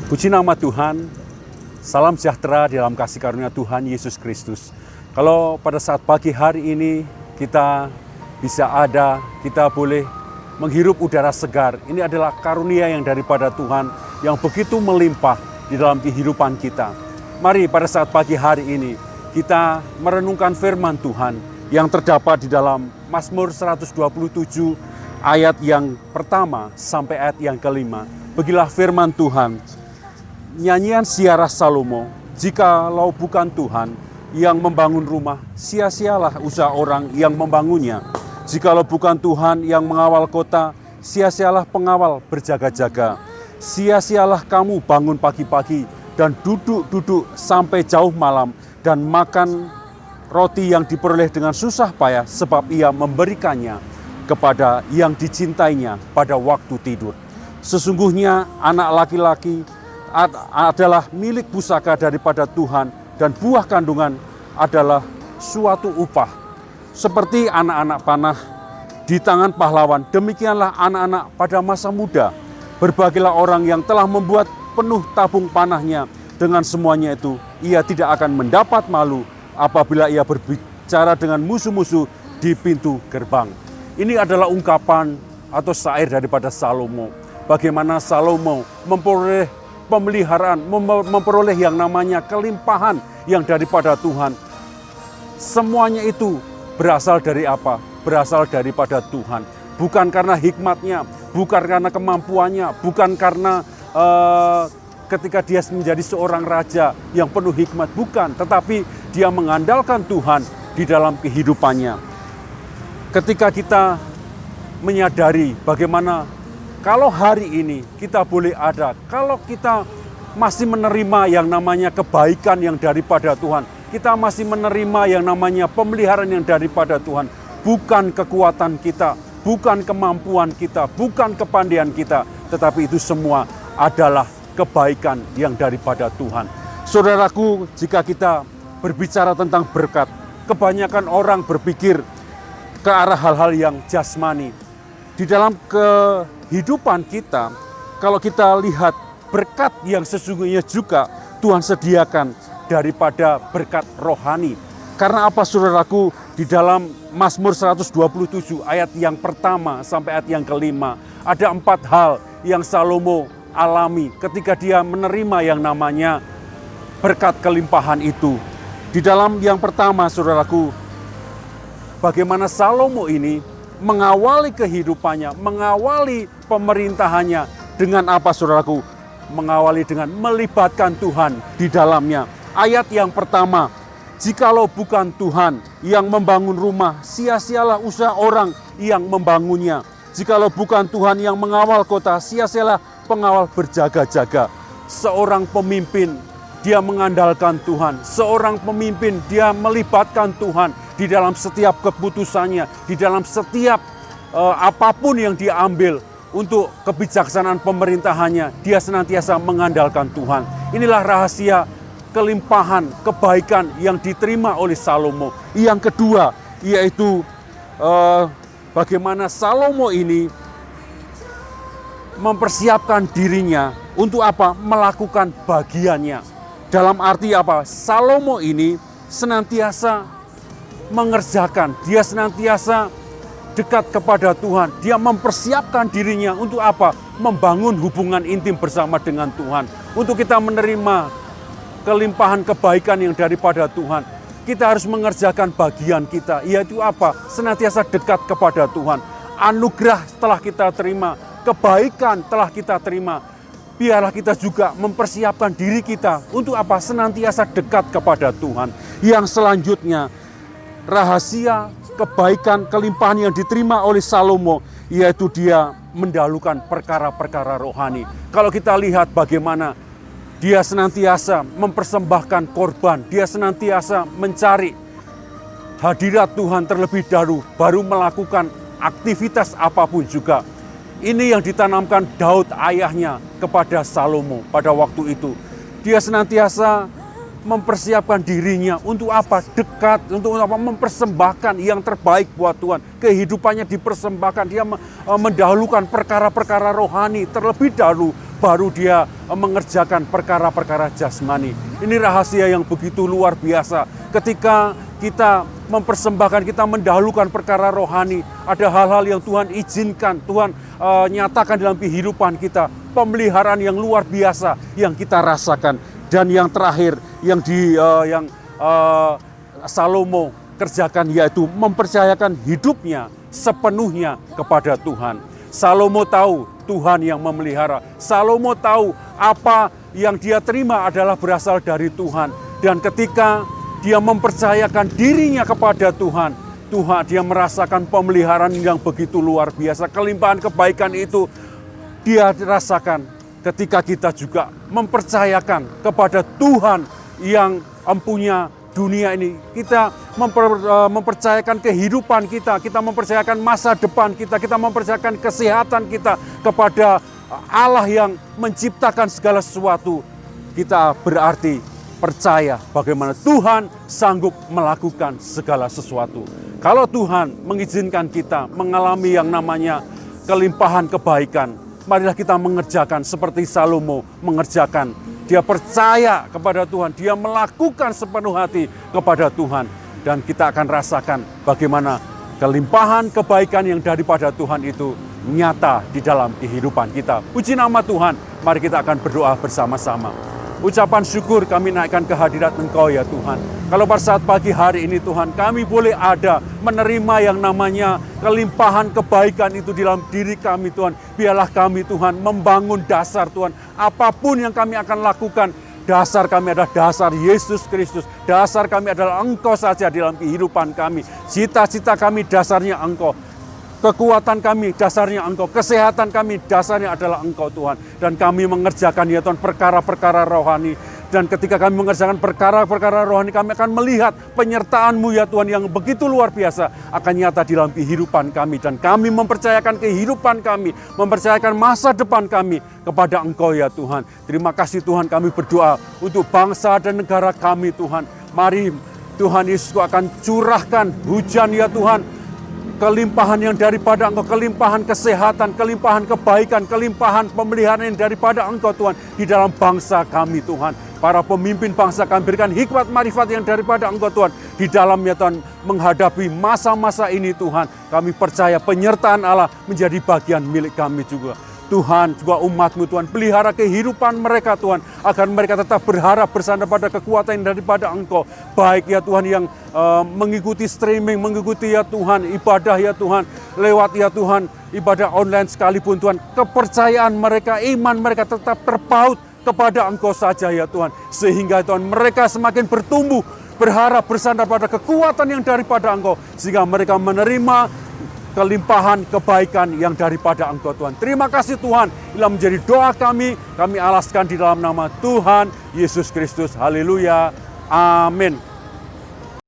Puji nama Tuhan, salam sejahtera dalam kasih karunia Tuhan Yesus Kristus. Kalau pada saat pagi hari ini kita bisa ada, kita boleh menghirup udara segar. Ini adalah karunia yang daripada Tuhan yang begitu melimpah di dalam kehidupan kita. Mari pada saat pagi hari ini kita merenungkan firman Tuhan yang terdapat di dalam Mazmur 127 ayat yang pertama sampai ayat yang kelima. Beginilah firman Tuhan. Nyanyian Ziarah Salomo, jikalau bukan Tuhan yang membangun rumah, sia-sialah usaha orang yang membangunnya. Jikalau bukan Tuhan yang mengawal kota, sia-sialah pengawal berjaga-jaga. Sia-sialah kamu bangun pagi-pagi dan duduk-duduk sampai jauh malam dan makan roti yang diperoleh dengan susah payah, sebab ia memberikannya kepada yang dicintainya pada waktu tidur. Sesungguhnya anak laki-laki adalah milik pusaka daripada Tuhan, dan buah kandungan adalah suatu upah. Seperti anak-anak panah di tangan pahlawan, demikianlah anak-anak pada masa muda. Berbahagialah orang yang telah membuat penuh tabung panahnya. Dengan semuanya itu, ia tidak akan mendapat malu apabila ia berbicara dengan musuh-musuh di pintu gerbang. Ini adalah ungkapan atau syair daripada Salomo. Bagaimana Salomo memperoleh pemeliharaan, memperoleh yang namanya kelimpahan yang daripada Tuhan. Semuanya itu berasal dari apa? Berasal daripada Tuhan. Bukan karena hikmatnya, bukan karena kemampuannya, bukan karena ketika dia menjadi seorang raja yang penuh hikmat, bukan. Tetapi dia mengandalkan Tuhan di dalam kehidupannya. Ketika kita menyadari bagaimana kalau hari ini kita boleh ada, kalau kita masih menerima yang namanya kebaikan yang daripada Tuhan, kita masih menerima yang namanya pemeliharaan yang daripada Tuhan, bukan kekuatan kita, bukan kemampuan kita, bukan kepandaian kita, tetapi itu semua adalah kebaikan yang daripada Tuhan. Saudaraku, jika kita berbicara tentang berkat, kebanyakan orang berpikir ke arah hal-hal yang jasmani. Di dalam kehidupan kita, kalau kita lihat berkat yang sesungguhnya juga Tuhan sediakan daripada berkat rohani. Karena apa, saudaraku? Di dalam Mazmur 127 ayat yang pertama sampai ayat yang kelima, ada 4 hal yang Salomo alami ketika dia menerima yang namanya berkat kelimpahan itu. Di dalam yang pertama, saudaraku, bagaimana Salomo ini mengawali kehidupannya, mengawali pemerintahannya dengan apa, saudaraku? Mengawali dengan melibatkan Tuhan di dalamnya. Ayat yang pertama, jikalau bukan Tuhan yang membangun rumah, sia-sialah usaha orang yang membangunnya. Jikalau bukan Tuhan yang mengawal kota, sia-sialah pengawal berjaga-jaga. Seorang pemimpin, dia mengandalkan Tuhan. Seorang pemimpin, dia melibatkan Tuhan di dalam setiap keputusannya, di dalam setiap apapun yang dia ambil untuk kebijaksanaan pemerintahannya, dia senantiasa mengandalkan Tuhan. Inilah rahasia kelimpahan kebaikan yang diterima oleh Salomo. Yang kedua, yaitu bagaimana Salomo ini mempersiapkan dirinya untuk apa? Melakukan bagiannya. Dalam arti apa? Salomo ini senantiasa mengerjakan, dia senantiasa dekat kepada Tuhan. Dia mempersiapkan dirinya untuk apa? Membangun hubungan intim bersama dengan Tuhan. Untuk kita menerima kelimpahan kebaikan yang daripada Tuhan, kita harus mengerjakan bagian kita, yaitu apa? Senantiasa dekat kepada Tuhan. Anugerah telah kita terima, kebaikan telah kita terima. Biarlah kita juga mempersiapkan diri kita untuk apa? Senantiasa dekat kepada Tuhan. Yang selanjutnya, rahasia kebaikan kelimpahan yang diterima oleh Salomo, yaitu dia mendahulukan perkara-perkara rohani. Kalau kita lihat bagaimana dia senantiasa mempersembahkan korban, dia senantiasa mencari hadirat Tuhan terlebih dahulu, baru melakukan aktivitas apapun juga. Ini yang ditanamkan Daud ayahnya kepada Salomo pada waktu itu. Dia senantiasa mempersiapkan dirinya untuk apa? Dekat, untuk apa? Mempersembahkan yang terbaik buat Tuhan. Kehidupannya dipersembahkan, dia mendahulukan perkara-perkara rohani terlebih dahulu baru dia mengerjakan perkara-perkara jasmani. Ini rahasia yang begitu luar biasa. Ketika kita mempersembahkan, kita mendahulukan perkara rohani, ada hal-hal yang Tuhan izinkan, Tuhan nyatakan dalam kehidupan kita, pemeliharaan yang luar biasa yang kita rasakan. Dan yang terakhir yang Salomo kerjakan, yaitu mempercayakan hidupnya sepenuhnya kepada Tuhan. Salomo tahu Tuhan yang memelihara. Salomo tahu apa yang dia terima adalah berasal dari Tuhan. Dan ketika dia mempercayakan dirinya kepada Tuhan, dia merasakan pemeliharaan yang begitu luar biasa. Kelimpahan kebaikan itu dia rasakan ketika kita juga mempercayakan kepada Tuhan yang mempunyai dunia ini. Kita mempercayakan kehidupan kita mempercayakan masa depan kita mempercayakan kesehatan kita kepada Allah yang menciptakan segala sesuatu. Kita berarti percaya bagaimana Tuhan sanggup melakukan segala sesuatu. Kalau Tuhan mengizinkan kita mengalami yang namanya kelimpahan kebaikan, marilah kita mengerjakan seperti Salomo mengerjakan. Dia percaya kepada Tuhan, dia melakukan sepenuh hati kepada Tuhan. Dan kita akan rasakan bagaimana kelimpahan kebaikan yang daripada Tuhan itu nyata di dalam kehidupan kita. Puji nama Tuhan, mari kita akan berdoa bersama-sama. Ucapan syukur kami naikkan ke hadirat Engkau ya Tuhan. Kalau pada saat pagi hari ini Tuhan, kami boleh ada menerima yang namanya kelimpahan kebaikan itu di dalam diri kami Tuhan. Biarlah kami Tuhan membangun dasar Tuhan. Apapun yang kami akan lakukan, dasar kami adalah dasar Yesus Kristus. Dasar kami adalah Engkau saja di dalam kehidupan kami. Cita-cita kami dasarnya Engkau. Kekuatan kami dasarnya Engkau, kesehatan kami dasarnya adalah Engkau Tuhan. Dan kami mengerjakan ya Tuhan perkara-perkara rohani. Dan ketika kami mengerjakan perkara-perkara rohani, kami akan melihat penyertaan-Mu ya Tuhan yang begitu luar biasa akan nyata di dalam kehidupan kami. Dan kami mempercayakan kehidupan kami, mempercayakan masa depan kami kepada Engkau ya Tuhan. Terima kasih Tuhan, kami berdoa untuk bangsa dan negara kami Tuhan. Mari Tuhan Yesus akan curahkan hujan ya Tuhan. Kelimpahan yang daripada Engkau, kelimpahan kesehatan, kelimpahan kebaikan, kelimpahan pemeliharaan yang daripada Engkau Tuhan di dalam bangsa kami Tuhan. Para pemimpin bangsa kami berikan hikmat marifat yang daripada Engkau Tuhan di dalamnya Tuhan menghadapi masa-masa ini Tuhan. Kami percaya penyertaan Allah menjadi bagian milik kami juga. Tuhan juga umat-Mu Tuhan, pelihara kehidupan mereka Tuhan, agar mereka tetap berharap bersandar pada kekuatan daripada Engkau. Baik ya Tuhan yang mengikuti streaming, mengikuti ya Tuhan ibadah ya Tuhan, lewat ya Tuhan ibadah online sekalipun Tuhan, kepercayaan mereka, iman mereka tetap terpaut kepada Engkau saja ya Tuhan. Sehingga Tuhan mereka semakin bertumbuh, berharap bersandar pada kekuatan yang daripada Engkau, sehingga mereka menerima kelimpahan kebaikan yang daripada Engkau Tuhan. Terima kasih Tuhan, inilah menjadi doa kami alaskan di dalam nama Tuhan Yesus Kristus. Haleluya, amin.